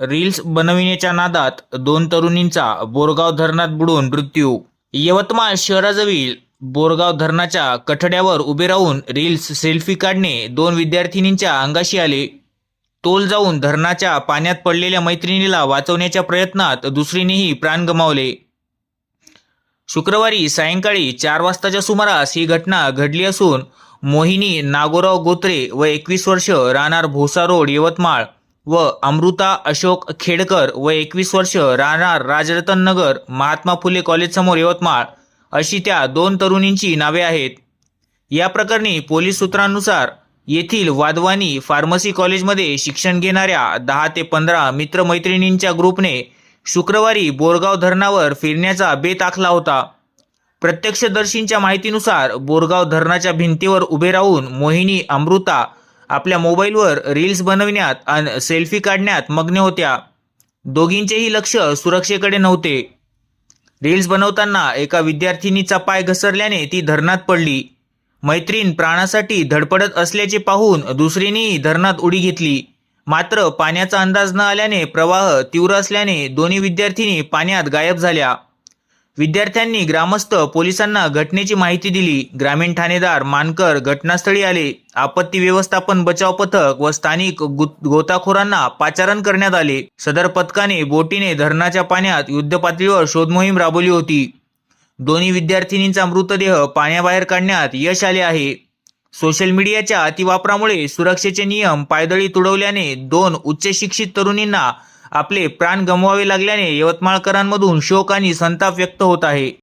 Reels बनविण्याच्या नादात दोन तरुणींचा बोरगाव धरणात बुडून मृत्यू। यवतमाळ शहराजवळील बोरगाव धरणाच्या कठड्यावर उभे राहून रील्स सेल्फी काढणे दोन विद्यार्थिनींच्या अंगाशी आले। तोल जाऊन धरणाच्या पाण्यात पडलेल्या मैत्रिणीला वाचवण्याच्या प्रयत्नात दुसरीनेही प्राण गमावले। शुक्रवारी सायंकाळी 4 वाजताच्या सुमारास ही घटना घडली असून मोहिनी नागोराव गोत्रे व 21 वर्ष राहणार भोसा रोड यवतमाळ व अमृता अशोक खेडकर व 21 वर्ष राहणार राजरतन नगर महात्मा फुले कॉलेज समोर यवतमाळ अशी त्या दोन तरुणींची नावे आहेत। या प्रकरणी पोलीस सूत्रांनुसार येथील वाधवानी फार्मसी कॉलेजमध्ये शिक्षण घेणाऱ्या 10 ते 15 मित्रमैत्रिणींच्या ग्रुपने शुक्रवारी बोरगाव धरणावर फिरण्याचा बेत आखला होता। प्रत्यक्षदर्शींच्या माहितीनुसार बोरगाव धरणाच्या भिंतीवर उभे राहून मोहिनी अमृता आपल्या मोबाईलवर रील्स बनविण्यात आणि सेल्फी काढण्यात मग्न होत्या। दोघींचेही लक्ष सुरक्षेकडे नव्हते। रील्स बनवताना एका विद्यार्थिनीचा पाय घसरल्याने ती धरणात पडली। मैत्रीण प्राणासाठी धडपडत असल्याचे पाहून दुसरीनेही धरणात उडी घेतली। मात्र पाण्याचा अंदाज न आल्याने प्रवाह तीव्र असल्याने दोन्ही विद्यार्थिनी पाण्यात गायब झाल्या। विद्यार्थ्यांनी ग्रामस्थ पोलिसांना घटनेची माहिती दिली। ग्रामीण ठाणेदार मानकर घटनास्थळी आले। आपत्ती व्यवस्थापन बचाव पथक व स्थानिक गोताखोरांना पाचारण करण्यात आले। सदर पथकाने बोटीने धरणाच्या पाण्यात युद्धपातळीवर शोधमोहीम राबवली होती। दोन्ही विद्यार्थिनींचा मृतदेह पाण्याबाहेर काढण्यात यश आले आहे। सोशल मीडियाच्या अतिवापरामुळे सुरक्षेचे नियम पायदळी तुडवल्याने दोन उच्च शिक्षित तरुणींना आपले प्राण गमवावे लागल्याने यवतमाळकरांमधून शोक आणि संताप व्यक्त होत आहे।